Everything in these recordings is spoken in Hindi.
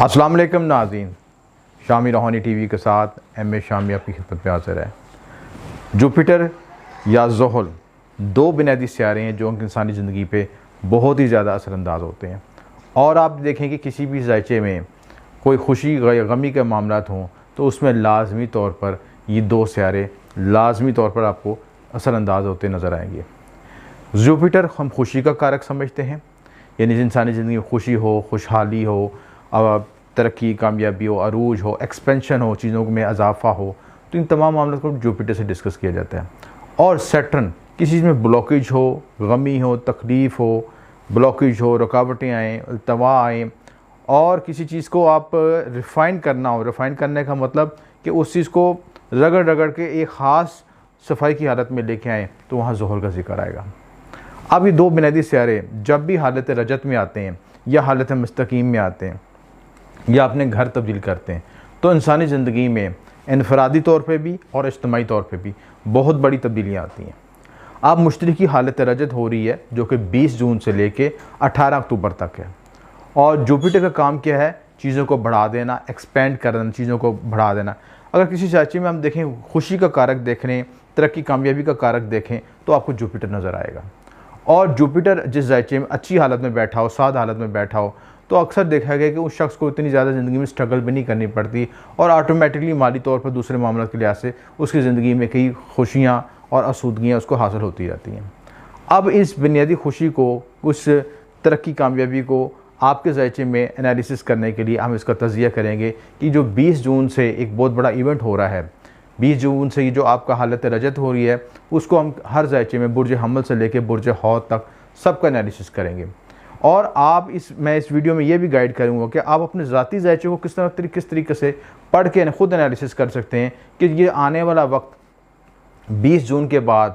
अस्सलाम वालेकुम नाज़रीन, शामी रूहानी टीवी के साथ एम ए शामी आपकी खिदमत में हाज़िर है। जुपिटर या ज़ुहल दो बुनियादी सियारे हैं जो इंसानी ज़िंदगी पे बहुत ही ज़्यादा असरअंदाज होते हैं। और आप देखें कि किसी भी ज़ायचे में कोई खुशी गमी के मामलात हों तो उसमें लाजमी तौर पर ये दो सियारे लाजमी तौर पर आपको असरअंदाज होते नज़र आएंगे। जुपिटर हम खुशी का कारक समझते हैं, यानी इंसानी ज़िंदगी में खुशी हो, खुशहाली हो, तरक्की, कामयाबी हो, अरूज हो, एक्सपेंशन हो, चीज़ों में इजाफा हो, तो इन तमाम मामलों को जुपिटर से डिस्कस किया जाता है। और सैटर्न किसी चीज़ में ब्लॉकेज हो, गमी हो, तकलीफ़ हो, ब्लॉकेज हो, रुकावटें आएँ, अल्तवा आएँ और किसी चीज़ को आप रिफ़ाइन करना हो, रिफ़ाइन करने का मतलब कि उस चीज़ को रगड़ रगड़ के एक ख़ास सफाई की हालत में लेके आएँ, तो वहाँ ज़ुहल का जिक्र आएगा। अब ये दो बुनियादी सियारे जब भी हालत रजत में आते हैं या हालत मुस्तकीम में आते हैं या अपने घर तब्दील करते हैं, तो इंसानी ज़िंदगी में इनफरादी तौर पे भी और इज्तिमाई तौर पे भी बहुत बड़ी तब्दीलियाँ आती हैं। अब मुश्तरी की हालत रजत हो रही है जो कि 20 जून से लेके 18 अक्टूबर तक है। और जुपिटर का काम क्या है? चीज़ों को बढ़ा देना, एक्सपेंड करना, चीज़ों को बढ़ा देना। अगर किसी ज़ायचे में हम देखें, खुशी का कारक देख लें, तरक्की कामयाबी का कारक देखें, तो आपको जुपिटर नज़र आएगा। और जुपिटर जिस ज़ायचे में अच्छी हालत में बैठा हो, साद हालत में बैठा हो, तो अक्सर देखा गया कि उस शख्स को इतनी ज़्यादा ज़िंदगी में स्ट्रगल भी नहीं करनी पड़ती और ऑटोमेटिकली माली तौर पर दूसरे मामलों के लिहाज से उसकी ज़िंदगी में कई खुशियाँ और आसूदगियाँ उसको हासिल होती रहती हैं। अब इस बुनियादी खुशी को, उस तरक्की कामयाबी को आपके ज़ायचे में एनालिसिस करने के लिए हम इसका तज़किया करेंगे कि जो 20 जून से एक बहुत बड़ा इवेंट हो रहा है, 20 जून से ये जो आपका हालत रजत हो रही है, उसको हम हर ज़ायचे में बुर्ज हमल से लेकर बुर्ज हौद तक सबका एनालिसिस करेंगे। और मैं इस वीडियो में ये भी गाइड करूँगा कि आप अपने ज़ाती ज़ायचे को किस तरीके से पढ़ के ख़ुद एनालिसिस कर सकते हैं कि ये आने वाला वक्त 20 जून के बाद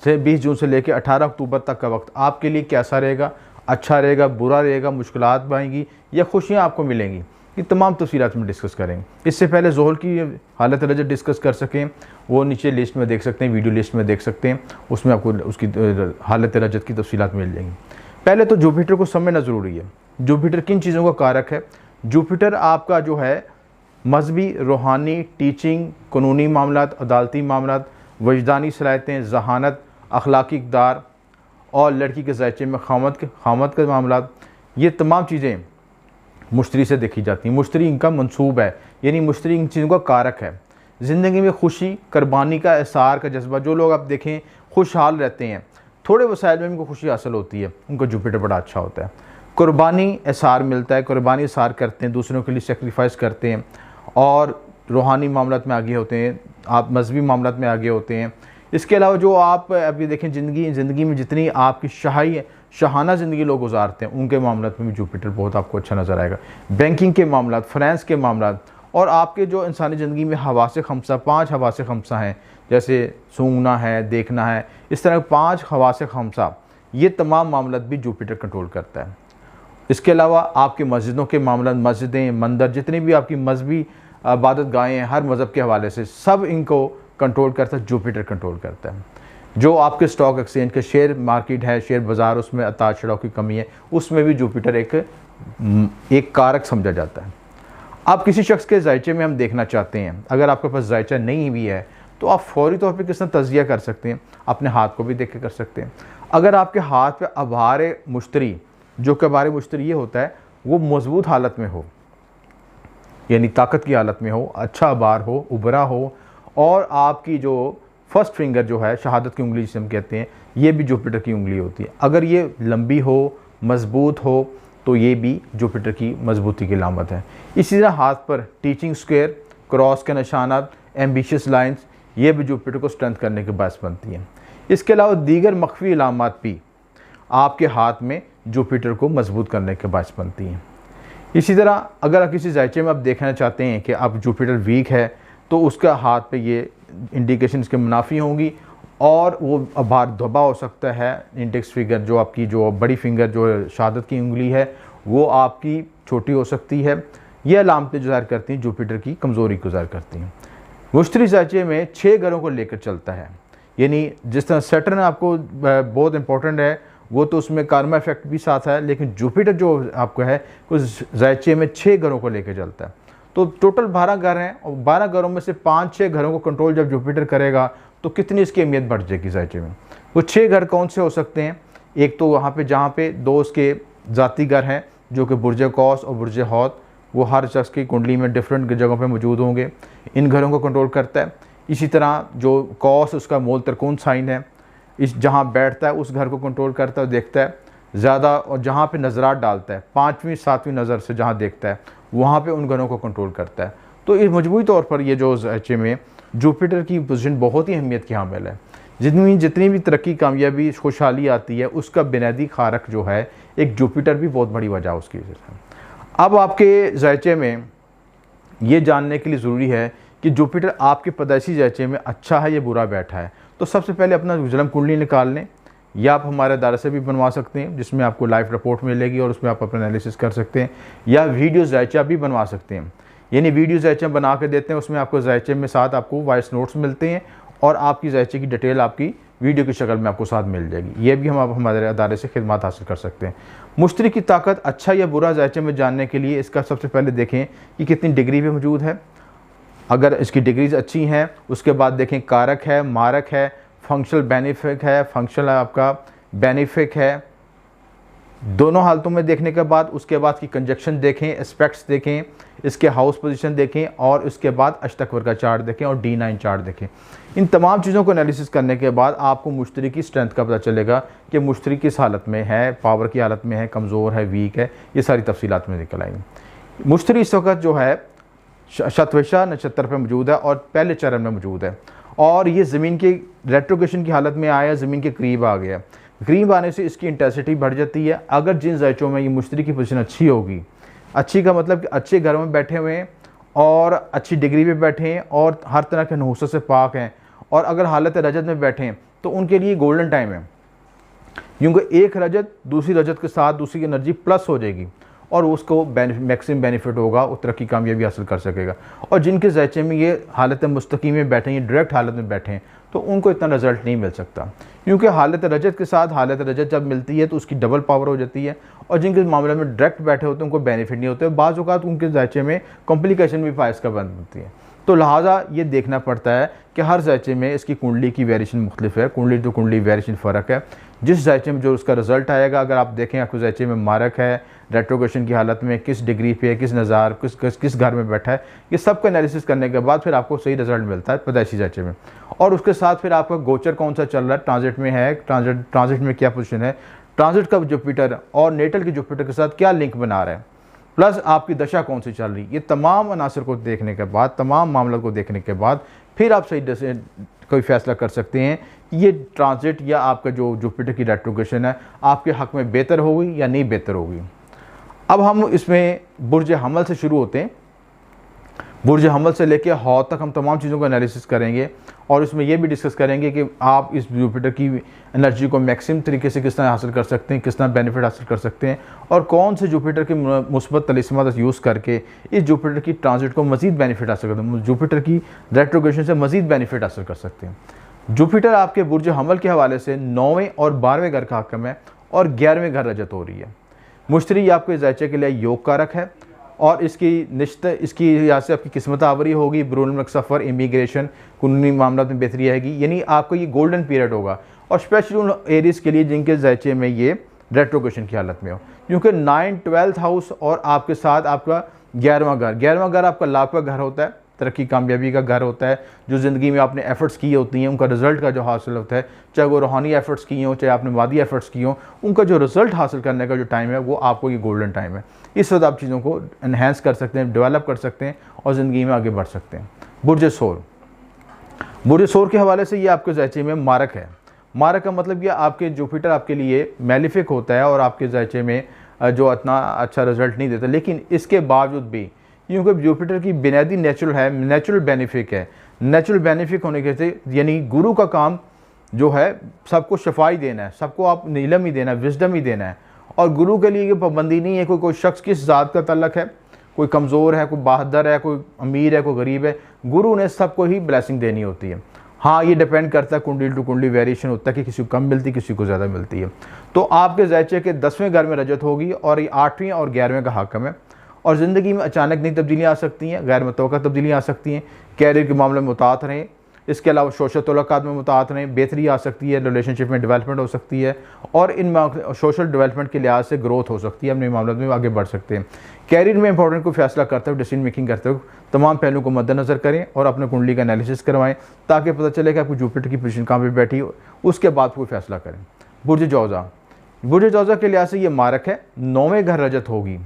से 20 जून से लेकर 18 अक्टूबर तक का वक्त आपके लिए कैसा रहेगा, अच्छा रहेगा, बुरा रहेगा, मुश्किलात आएंगी या खुशियाँ आपको मिलेंगी। ये तमाम तफसीलात में डिस्कस करेंगे। इससे पहले ज़ुहल की हालत रजत डिस्कस कर सकें, वो नीचे लिस्ट में देख सकते हैं, वीडियो लिस्ट में देख सकते हैं, उसमें आपको उसकी हालत रजत की तफसीलात मिल जाएंगी। पहले तो जुपिटर को समझना ज़रूरी है। जुपिटर किन चीज़ों का कारक है? जुपिटर आपका जो है मजहबी, रूहानी, टीचिंग, कानूनी मामलात, अदालती मामलात, वजदानी सलाहियतें, जहानत, अखलाकी इक़दार और लड़की के ज़ायचे में खामद के मामलात, ये तमाम चीज़ें मुश्तरी से देखी जाती हैं। मुश्तरी इनका मंसूब है, यानी मुश्तरी इन चीज़ों का कारक है। ज़िंदगी में खुशी, कुर्बानी का एहसार का जज्बा, जो लोग आप देखें खुशहाल रहते हैं, थोड़े वसाइल में उनको खुशी हासिल होती है, उनको जुपिटर बड़ा अच्छा होता है। कुर्बानी एहसार मिलता है, कुर्बानी एहसार करते हैं, दूसरों के लिए सेक्रीफाइस करते हैं और रूहानी मामलात में आगे होते हैं, आप मजहबी मामलात में आगे होते हैं। इसके अलावा जो आप अभी देखें ज़िंदगी में जितनी आपकी शाहाना ज़िंदगी लोग गुजारते हैं, उनके मामलात में भी जुपिटर बहुत आपको अच्छा नज़र आएगा। बैंकिंग के मामलात, फाइनेंस के मामलात और आपके जो इंसानी ज़िंदगी में हवासे खमसा, 5 हवासे खमसा हैं, जैसे सूंघना है, देखना है, इस तरह 5 हवासे खमसा, ये तमाम मामलात भी जुपिटर कंट्रोल करता है। इसके अलावा आपकी मस्जिदों के मामलात, मस्जिदें, मंदिर, जितनी भी आपकी मजहबी इबादत गाहें हैं, हर मज़हब के हवाले से सब इनको कंट्रोल करता है, जुपिटर कंट्रोल करता है। जो आपके स्टॉक एक्सचेंज के शेयर मार्केट है, शेयर बाज़ार, उसमें उतार चढ़ाव की कमी है, उसमें भी जुपिटर एक कारक समझा जाता है। अब किसी शख्स के ज़ायचे में हम देखना चाहते हैं, अगर आपके पास ज़ायचा नहीं भी है तो आप फौरी तौर पे किस तरह तज़किया कर सकते हैं? अपने हाथ को भी देख के कर सकते हैं। अगर आपके हाथ पे आभार मुश्तरी, जो कि आभार मुश्तरी ये होता है, वो मजबूत हालत में हो, यानी ताकत की हालत में हो, अच्छा आभार हो, उभरा हो, और आपकी जो फर्स्ट फिंगर जो है, शहादत की उंगली जिसे हम कहते हैं, ये भी जुपिटर की उंगली होती है। अगर ये लंबी हो, मजबूत हो, तो ये भी जुपिटर की मजबूती की अलामत है। इसी तरह हाथ पर टीचिंग स्क्वायर, क्रॉस के निशानात, एम्बिशियस लाइन्स, ये भी जुपिटर को स्ट्रेंथ करने के बायस बनती हैं। इसके अलावा दीगर मख्फी अलामत भी आपके हाथ में जुपिटर को मजबूत करने के बायस बनती हैं। इसी तरह अगर आप किसी ज़ायचे में आप देखना चाहते हैं कि आप जुपिटर वीक है, तो उसका हाथ पे ये इंडिकेशन इसके मुनाफी होंगी और वो आभार धब्बा हो सकता है। इंडेक्स फिंगर, जो आपकी जो बड़ी फिंगर, जो शहादत की उंगली है, वो आपकी छोटी हो सकती है। ये अलामतें जो ज़ाहिर करती हैं जुपिटर की कमज़ोरी को ज़ाहिर करती हैं। मुश्तरी ज़ायचे में 6 घरों को लेकर चलता है, यानी जिस तरह सैटर्न आपको बहुत इंपॉर्टेंट है, वो तो उसमें कार्मा इफेक्ट भी साथ है, लेकिन जुपिटर जो आपका है उस ज़ायचे में 6 घरों को लेकर चलता है। तो टोटल 12 घर हैं और 12 घरों में से 5-6 घरों को कंट्रोल जब जुपिटर करेगा तो कितनी इसकी अहमियत बढ़ जाएगी ज़ायचे में। वो 6 घर कौन से हो सकते हैं? एक तो वहाँ पे जहाँ पे 2 उसके ज़ाती घर हैं जो कि बुर्ज कौस और बुर्ज हौत, वो हर शख्स की कुंडली में डिफरेंट जगहों पे मौजूद होंगे, इन घरों को कंट्रोल करता है। इसी तरह जो कौस उसका मूल त्रिकोण साइन है, इस जहाँ बैठता है उस घर को कंट्रोल करता है, देखता है ज़्यादा, और जहाँ पे नज़रात डालता है 5वीं 7वीं नज़र से जहाँ देखता है वहाँ पे उन घरों को कंट्रोल करता है। तो इस मजमूई तौर पर ये जो ज़ायचे में जुपिटर की पोजीशन बहुत ही अहमियत की हामिल है। जितनी भी तरक्की, कामयाबी, खुशहाली आती है उसका बुनियादी कारक जो है एक जुपिटर भी बहुत बड़ी वजह उसकी वजह से। अब आपके ज़ायचे में ये जानने के लिए ज़रूरी है कि जुपिटर आपके पैदाइशी ज़ायचे में अच्छा है या बुरा बैठा है। तो सबसे पहले अपना जन्म कुंडली निकाल लें, या आप हमारे अदारे से भी बनवा सकते हैं जिसमें आपको लाइव रिपोर्ट मिलेगी और उसमें आप अपना एनालिसिस कर सकते हैं, या वीडियो ज़ायचा भी बनवा सकते हैं। यानी वीडियो ज़ायचा बना के देते हैं, उसमें आपको ज़ायचे में साथ आपको वॉइस नोट्स मिलते हैं और आपकी ज़ायचे की डिटेल आपकी वीडियो की शक्ल में आपको साथ मिल जाएगी। ये भी हम आप हमारे अदारे से खिदमत हासिल कर सकते हैं। मुश्तरी की ताकत अच्छा या बुरा ज़ायचे में जानने के लिए इसका सबसे पहले देखें कि कितनी डिग्री पे मौजूद है। अगर इसकी डिग्रीज अच्छी हैं उसके बाद देखें कारक है, मारक है, फंक्शनल बेनिफिक है, फंक्शनल आपका बेनिफिक है। दोनों हालतों में देखने के बाद उसके बाद की कंजक्शन देखें, एस्पेक्ट्स देखें, इसके हाउस पोजीशन देखें और उसके बाद अष्टक का चार्ट देखें और D9 चार्ट देखें। इन तमाम चीज़ों को एनालिसिस करने के बाद आपको मुश्तरी की स्ट्रेंथ का पता चलेगा कि मुश्तरी किस हालत में है, पावर की हालत में है, कमज़ोर है, वीक है, ये सारी तफसीलात में निकल आएंगी। मुश्तरी इस वक्त जो है शतविशा नक्षत्र पर मौजूद है और पहले चरण में मौजूद है और ये ज़मीन के रेट्रोगेशन की हालत में आया, ज़मीन के करीब आ गया। करीब आने से इसकी इंटेंसिटी बढ़ जाती है। अगर जिन ज़ायचों में ये मुश्तरी की पोजीशन अच्छी होगी, अच्छी का मतलब कि अच्छे घरों में बैठे हुए हैं और अच्छी डिग्री पे बैठे हैं और हर तरह के नहुसत से पाक हैं, और अगर हालत रजत में बैठे हैं तो उनके लिए गोल्डन टाइम है, क्योंकि एक रजत दूसरी रजत के साथ दूसरी की एनर्जी प्लस हो जाएगी और उसको मैक्सिमम बेनिफिट होगा, वो तरक्की कामयाबी हासिल कर सकेगा। और जिनके ज़ायचे में ये हालत मुस्तकीम में बैठे हैं, डायरेक्ट हालत में बैठे हैं, तो उनको इतना रिजल्ट नहीं मिल सकता, क्योंकि हालत रजत के साथ हालत रजत जब मिलती है तो उसकी डबल पावर हो जाती है। और जिनके मामले में डायरेक्ट बैठे होते हैं उनको बेनिफिट नहीं होते, बाज़ औक़ात उनके ज़ायचे में कॉम्प्लिकेशन भी फायस का बनती है। तो लिहाजा ये देखना पड़ता है कि हर ज़ायचे में इसकी कुंडली की वेरिएशन मुख्तलिफ है, कुंडली टू कुंडली वेरिएशन फ़र्क है। जिस ज़ायचे में जो उसका रिजल्ट आएगा, अगर आप देखें आपके ज़ायचे में मारक है, रेट्रोगेशन की हालत में किस डिग्री पे, किस नज़ार, किस घर में बैठा है, ये सब का एनालिसिस करने के बाद फिर आपको सही रिजल्ट मिलता है पैदाइशी ज़ायचे में। और उसके साथ फिर आपका गोचर कौन सा चल रहा है, ट्रांजिट में है, ट्रांजिट में क्या पोजीशन है, ट्रांजिट का जुपिटर और नेटल के जुपिटर के साथ क्या लिंक बना रहा है, प्लस आपकी दशा कौन सी चल रही, ये तमाम अनासर को देखने के बाद, तमाम मामलों को देखने के बाद फिर आप सही से कोई फैसला कर सकते हैं कि ये ट्रांजिट या आपका जो जुपिटर की रेट्रोगेशन है आपके हक़ में बेहतर होगी या नहीं बेहतर होगी। अब हम इसमें बुर्ज हमल से शुरू होते हैं। बुर्ज हमल से लेकर हौत तक हम तमाम चीज़ों को एनालिसिस करेंगे और इसमें यह भी डिस्कस करेंगे कि आप इस जुपिटर की एनर्जी को मैक्सिमम तरीके से किस तरह हासिल कर सकते हैं, किस तरह बेनिफिट हासिल कर सकते हैं और कौन से जुपिटर के मुस्बत तलिस्मात यूज़ करके इस जुपिटर की ट्रांजिट को मज़ीद बेनिफिट हासिल करते हैं, जुपिटर की रेट्रोगेशन से मज़ीद बेनिफिट हासिल कर सकते हैं। जुपिटर आपके बुर्ज हमल के हवाले से 9वें और 12वें घर का हाकिम है और 11वें घर रजत हो रही है। मुश्तरी आपके ज़ायचे के लिए योग कारक है और इसकी यहाँ से आपकी किस्मत आवरी होगी, ब्रून सफ़र, इमिग्रेशन, कानूनी मामला में बेहतरी आएगी, यानी आपको ये गोल्डन पीरियड होगा। और स्पेशली उन एरियज़ के लिए जिनके ज़ायचे में ये रेट्रोगेशन की हालत में हो, क्योंकि 9, 12th हाउस और आपके साथ आपका 11वां घर आपका लाभ का घर होता है, तरक्की कामयाबी का घर होता है। जो ज़िंदगी में आपने एफ़र्ट्स किए होती हैं उनका रिज़ल्ट का जो हासिल होता है, चाहे वो रूहानी एफ़र्ट्स किए हों, चाहे आपने मादी एफ़र्ट्स किए हों, उनका जो रिज़ल्ट हासिल करने का जो टाइम है वो आपको ये गोल्डन टाइम है। इस वक्त आप चीज़ों को इन्हेंस कर सकते हैं, डेवलप कर सकते हैं और ज़िंदगी में आगे बढ़ सकते हैं। बुर्ज सोर के हवाले से ये आपके ज़ायचे में मारक है। मारक का मतलब ये आपके जुपिटर आपके लिए मेलिफिक होता है और आपके ज़ायचे में जो इतना अच्छा रिज़ल्ट नहीं देता, लेकिन इसके बावजूद भी क्योंकि जुपिटर की बुनियादी नेचुरल बेनिफिक है। नेचुरल बेनिफिक होने के से यानी गुरु का काम जो है सबको शफाई देना है, सबको आप इल्म ही देना है, विजडम ही देना है। और गुरु के लिए ये पाबंदी नहीं है कोई शख्स किस ज़ात का तल्लक है, कोई कमज़ोर है, कोई बहादुर है, कोई अमीर है, कोई गरीब है, गुरु ने सबको ही ब्लेसिंग देनी होती है। हाँ, ये डिपेंड करता है, कुंडली टू कुंडली वेरिएशन होता है कि किसी को कम मिलती है, किसी को ज़्यादा मिलती है। तो आपके ज़ैचे के 10वें घर में रजत होगी और ये 8वें और 11वें का हाकम है, और ज़िंदगी में अचानक नई तब्दीलियाँ आ सकती हैं, गैर मुतवक्का तब्दीलियाँ आ सकती हैं, कैरियर के मामले में मुतात रहें। इसके अलावा सोशल तल्लुकात में मुतात रहें, बेहतरी आ सकती है, रिलेशनशिप में डेवलपमेंट हो सकती है, और इन सोशल डेवलपमेंट के लिहाज से ग्रोथ हो सकती है, अपने मामलों में आगे बढ़ सकते हैं। कैरियर में इंपॉर्टेंट कोई फैसला करते हुए, डिसीजन मेकिंग करते हुए तमाम पहलुओं को मद्देनज़र करें और अपने कुंडली का एनालिसिस करवाएं, ताकि पता चले कि आपको जुपिटर की पोजीशन कहाँ पे बैठी हो, उसके बाद कोई फैसला करें। बुर्ज जौज़ा, बुर्ज जौज़ा के लिहाज से ये मारक है, 9वें घर रजत होगी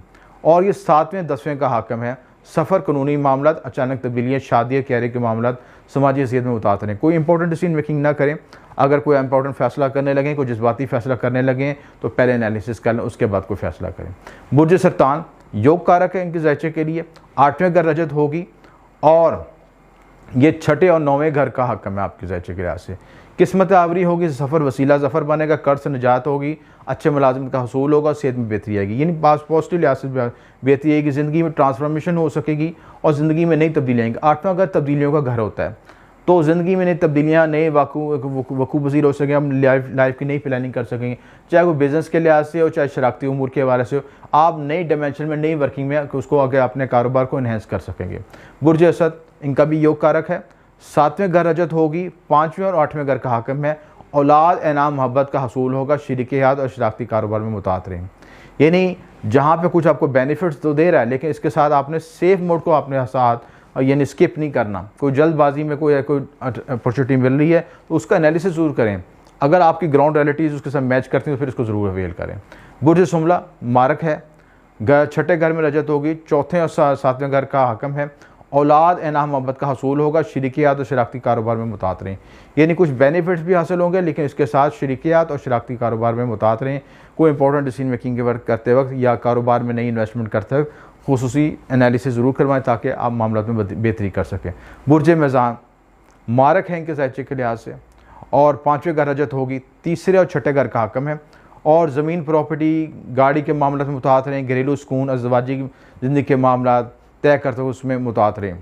और ये 7वें 10वें का हाकम है। सफ़र, कानूनी मामला, अचानक तब्दीलियाँ, शादी, कैरियर के मामला, समाजी हैसियत में उतार रहें। कोई इंपॉर्टेंट डिसीजन मेकिंग ना करें। अगर कोई इंपॉर्टेंट फैसला करने लगें, कोई जज्बाती फैसला करने लगें, तो पहले एनालिसिस कर लें, उसके बाद कोई फैसला करें। बुर्ज सरतान योग कारक है इनके ज़ैचे के लिए, 8वें घर रजत होगी और ये 6ठे और 9वें घर का हाकम है आपके ज़ैचे के लिहाज से। किस्मत आवरी होगी, सफ़र वसीला ज़फ़र बनेगा, कर्ज से निजात होगी, अच्छे मुलाजमत का हसूल होगा, सेहत में बेहतरी आएगी। यानी पॉजिटिव लिहाज से बेहतरी आएगी, ज़िंदगी में ट्रांसफॉर्मेशन हो सकेगी और ज़िंदगी में नई तब्दीलियाँ आएंगी। 8वां घर तब्दीलियों का घर होता है, तो ज़िंदगी में नई तब्दीलियाँ, नए वकू पज़ीर हो सकें, हम लाइफ की नई प्लानिंग कर सकेंगे, चाहे वो बिज़नेस के लिहाज से हो, चाहे शराकती उमूर के हवाले से हो। आप नई डायमेंशन में, नई वर्किंग में उसको आगे अपने कारोबार को इन्हेंस कर सकेंगे। बुर्ज असद, इनका भी योग कारक है, 7वें घर रजत होगी, 5वें और 8वें घर का हाकम है। औलाद, इनाम, मोहब्बत का हसूल होगा, शरीके हयात और शराकती कारोबार में मुतात रहें। यानी जहाँ पे कुछ आपको बेनिफिट्स तो दे रहा है, लेकिन इसके साथ आपने सेफ मोड को अपने साथ यानी स्किप नहीं करना। कोई जल्दबाजी में कोई अपॉर्चुनिटी मिल रही है तो उसका एनालिसिस ज़रूर करें। अगर आपकी ग्राउंड रियलिटीज़ उसके साथ मैच करती हैं तो फिर इसको ज़रूर अवेल करें। बुर्ज सुमला मारक है, 6ठे घर में रजत होगी, 4थे और 7वें घर का हाकम है। औलाद, इनाम, मोहब्बत का हसूल होगा, शरीकियात और शराकती कारोबार में मुतात रहें। यानी कुछ बेनिफिट्स भी हासिल होंगे, लेकिन इसके साथ शरीकियात और शराकती कारोबार में मुतात रहें। कोई इंपॉर्टेंट डिसीजन मेकिंग के वर्क करते वक्त या कारोबार में नई इन्वेस्टमेंट करते वक्त खुसूसी एनालिसिस ज़रूर करवाएं, ताकि आप मामलों में बेहतरी कर सकें। बुर्ज मीज़ान मारक है इनके ज़ैचे के लिहाज से और 5वें घर रजत होगी, 3रे और 6ठे घर का हाकम है। और ज़मीन, प्रॉपर्टी, गाड़ी के मामलों में मुतात रहें। घरेलू सुकून, अज़वाजी ज़िंदगी के मामला तय करते हुए उसमें मुतात रहें।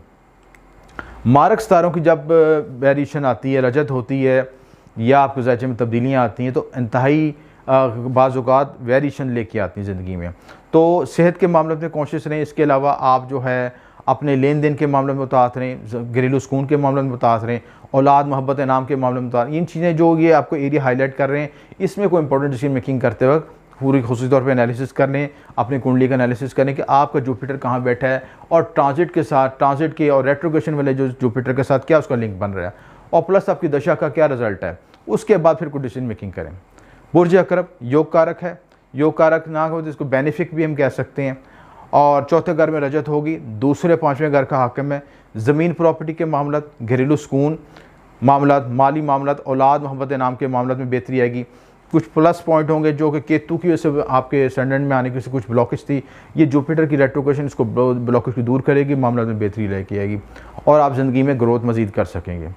मारक सितारों की जब वेरिएशन आती है, रजत होती है या आपके ज़ैचे में तब्दीलियाँ आती हैं, तो इंतहाई बाज़ औक़ात वेरिएशन लेके आती हैं ज़िंदगी में। तो सेहत के मामले में कोशिश रहें। इसके अलावा आप जो है अपने लेन देन के मामले में मुतात रहें, घरेलू सुकून के मामले में मुतात रहें, औलाद, मोहब्बत, इनाम के मामले में मुतात। इन चीज़ें जो ये आपको एरिया हाईलाइट कर रहे हैं, इसमें कोई इंपॉर्टेंट डिसीजन मेकिंग करते वक्त पूरी खुसूसी तौर पे एनालिसिस कर लें, अपनी कुंडली का एनालिसिस करें कि आपका जुपिटर कहाँ बैठा है और ट्रांजिट के साथ, ट्रांजिट के और रेट्रोग्रेशन वाले जो जुपिटर के साथ क्या उसका लिंक बन रहा है, और प्लस आपकी दशा का क्या रिजल्ट है। उसके बाद फिर कोई डिसीजन मेकिंग करें। बुर्ज अकरब योग कारक है, योग कारक ना हो जिसको बेनिफिक भी हम कह सकते हैं, और 4थे घर में रजत होगी, 2रे 5वें घर का हाकिम है। ज़मीन, प्रॉपर्टी के मामला, घरेलू सुकून मामला, माली मामला, औलाद, मोहब्बत, इनाम के मामला में बेहतरी आएगी। कुछ प्लस पॉइंट होंगे जो कि केतु की वजह से आपके एसेंडेंट में आने की कुछ ब्लॉकेज थी, ये जुपिटर की रेट्रोग्रेशन इसको ब्लॉकेज को दूर करेगी, मामला में बेहतरी लेके आएगी और आप ज़िंदगी में ग्रोथ मज़ीद कर सकेंगे।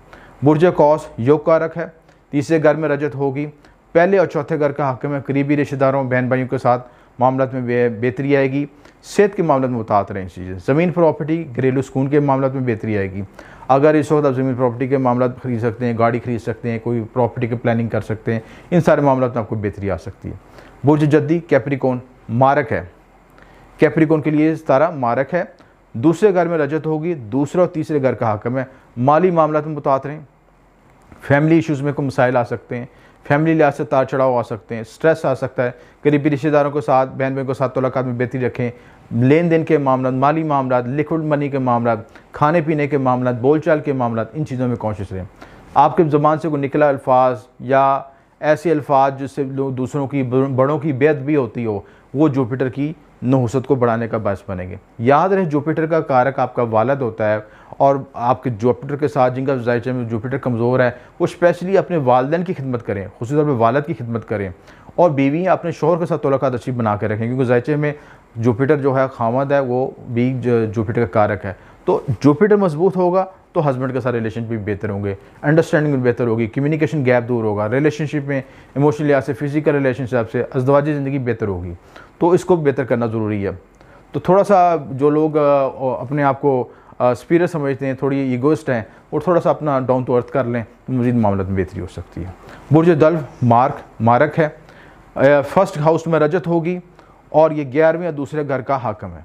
बुर्ज कौस योग कारक है, 3रे घर में रजत होगी, 1 और 4थे घर का हाकिम है। करीबी रिश्तेदारों, बहन भाइयों के साथ मामला में बेहतरी आएगी। सेहत के मामले में मुतात रहें चीज़ें। ज़मीन, प्रॉपर्टी, घरेलू सुकून के मामला में बेहतरी आएगी। अगर इस वक्त आप ज़मीन प्रॉपर्टी के मामला खरीद सकते हैं, गाड़ी खरीद सकते हैं, कोई प्रॉपर्टी की प्लानिंग कर सकते हैं, इन सारे मामलों में आपको बेहतरी आ सकती है। बुर्ज जद्दी कैप्रिकॉर्न मारक है, कैप्रिकॉर्न के लिए सितारा मारक है। 2रे घर में रजत होगी, 2रे और 3रे घर का हाकिम है। माली मामला में मुतात रहें। फैमिली इश्यूज़ में कोई मसाइल आ सकते हैं, फैमिली लिहाज से तार चढ़ाव आ सकते हैं, स्ट्रेस आ सकता है। करीबी रिश्तेदारों के साथ, बहन भाई के साथ तल्लुकात में बेहतरी रखें। लेन देन के मामला, माली मामला, लिक्विड मनी के मामला, खाने पीने के मामला, बोलचाल के मामला, इन चीज़ों में कोशिश रहें। आपके ज़बान से कोई निकला अल्फाज या ऐसे अल्फाज जिससे दूसरों की, बड़ों की बेअदबी भी होती हो, वो जुपिटर की नहुसत को बढ़ाने का बायस बनेंगे। याद रहे जुपिटर का कारक आपका वालिद होता है, और आपके जुपिटर के साथ जिनका ज़ायचे में जुपिटर कमज़ोर है, वो स्पेशली अपने वालिदैन की खिदमत करें, ख़ुसूसी तौर पर वालिद की खिदमत करें, और बीवियाँ अपने शौहर के साथ तल्लुकात अच्छी बना के रखें, क्योंकि ज़ायचे में जुपिटर जो है खामद है, वो भी जुपिटर का कारक है। तो जुपिटर मजबूत होगा तो हस्बैंड के साथ रिलेशनशिप भी बेहतर होंगे, अंडरस्टैंडिंग भी बेहतर होगी, कम्युनिकेशन गैप दूर होगा, रिलेशनशिप में इमोशनल लिहाज से, फिजिकल रिलेशनशिप से अज़दवाजी ज़िंदगी बेहतर होगी। तो इसको बेहतर करना ज़रूरी है। तो थोड़ा सा जो लोग अपने आप को स्पिरिट समझते हैं, थोड़ी ईगोइस्ट हैं, और थोड़ा सा अपना डाउन टू अर्थ कर लें तो मज़ीद मामला में बेहतरी हो सकती है। बुर्ज दल्व मारक है, फर्स्ट हाउस में रजत होगी और ये 11वें या दूसरे घर का हाकम है।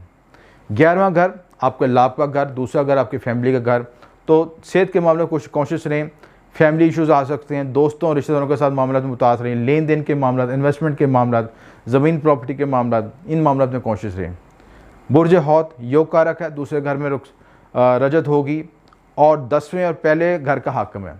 11वां घर आपका लाभ का घर, दूसरा घर आपकी फैमिली का घर। तो सेहत के मामले में कुछ कॉन्शियस रहें, फैमिली इश्यूज आ सकते हैं, दोस्तों और रिश्तेदारों के साथ मामला में मुतासर रहें, लेन देन के मामला, इन्वेस्टमेंट के मामला, ज़मीन प्रॉपर्टी के मामला, इन मामलों में कॉन्शियस रहें। बुर्ज हौत योग कारक है, दूसरे घर में रजत होगी और 10वें और पहले घर का हाकम है।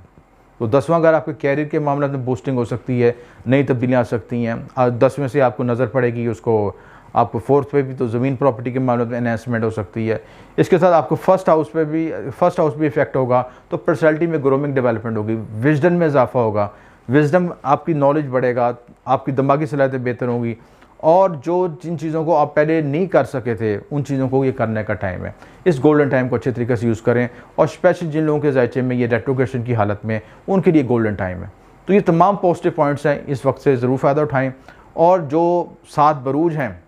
तो 10वां घर आपके कैरियर के मामले में बूस्टिंग हो सकती है, नई तब्दीलियाँ आ सकती हैं। 10वें से आपको नज़र पड़ेगी उसको, आपको 4th पे भी, तो ज़मीन प्रॉपर्टी के मामले में एनहांसमेंट हो सकती है। इसके साथ आपको फर्स्ट हाउस भी इफेक्ट होगा, तो पर्सनैलिटी में ग्रोमिंग डेवलपमेंट होगी, विजडम में इजाफा होगा, विजडम आपकी नॉलेज बढ़ेगा, आपकी दिमागी सलाहियतें बेहतर होंगी, और जिन चीज़ों को आप पहले नहीं कर सके थे उन चीज़ों को ये करने का टाइम है। इस गोल्डन टाइम को अच्छे तरीके से यूज़ करें, और स्पेशल जिन लोगों के जायचे में ये रेट्रोग्रेशन की हालत में, उनके लिए गोल्डन टाइम है। तो ये तमाम पॉजिटिव पॉइंट्स हैं, इस वक्त से ज़रूर फ़ायदा उठाएँ। और जो 7 बरूज हैं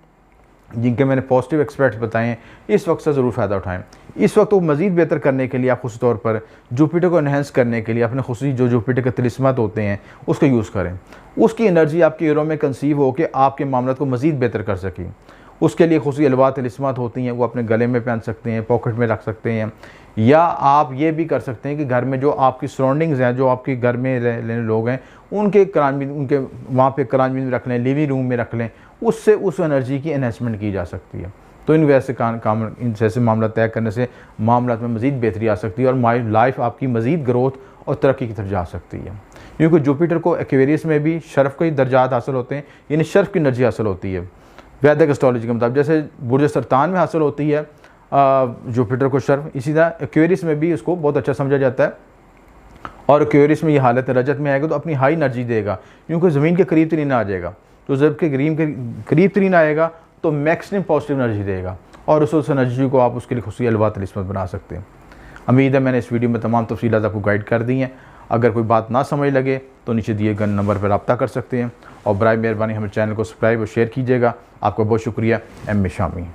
जिनके मैंने पॉजिटिव एक्सपेक्ट्स बताए हैं, इस वक्त से ज़रूर फ़ायदा उठाएं। इस वक्त को मज़ीद बेहतर करने के लिए आप ख़ुशी तौर पर जुपिटर को एनहेंस करने के लिए अपने खुशी जो जुपिटर के तिलिस्मात होते हैं उसको यूज़ करें। उसकी एनर्जी आपके एरो में कंसीव हो के आपके मामला को मज़ीद बेहतर कर सकें। उसके लिए खुशी अलवा तिलिस्मात होती हैं, वो अपने गले में पहन सकते हैं, पॉकेट में रख सकते हैं, या आप ये भी कर सकते हैं कि घर में जो आपकी सराउंडिंग्स हैं, जो आपके घर में रहने लोग हैं, उनके करानबीन, उनके वहाँ पे करानबीन रख लें, लिविंग रूम में रख लें, उससे उस एनर्जी की एनहेंसमेंट की जा सकती है। तो इन वैसे इन जैसे मामला तय करने से मामला में मज़ीद बेहतरी आ सकती है, और लाइफ आपकी मज़ीद ग्रोथ और तरक्की की तरफ जा सकती है। क्योंकि जुपिटर को एक्वेरियस में भी शर्फ के दर्जात हासिल होते हैं, यानी शर्फ की एनर्जी हासिल होती है वैदिक एस्ट्रोलॉजी के मुताबिक। जैसे बुर्ज सरतान में हासिल होती है जुपिटर को शर्फ, इसी तरह एक्वेरियस में भी उसको बहुत अच्छा समझा जाता है। और एक्वेरियस में ये हालत रजत में आएगा तो अपनी हाई एनर्जी देगा, क्योंकि ज़मीन के करीब तरीन आ जाएगा। तो जब के करीब तरीन आएगा तो मैक्सिमम पॉजिटिव एनर्जी देगा, और उस एनर्जी को आप उसके लिए खुशी अलवा तिलिस्मत बना सकते हैं। उम्मीद है मैंने इस वीडियो में तमाम तफसीलात आपको गाइड कर दी हैं। अगर कोई बात ना समझ लगे तो नीचे दिए गए नंबर पर रब्ता कर सकते हैं, और बराए मेहरबानी हमारे चैनल को सब्सक्राइब और शेयर कीजिएगा। आपका बहुत शुक्रिया। M A Shami.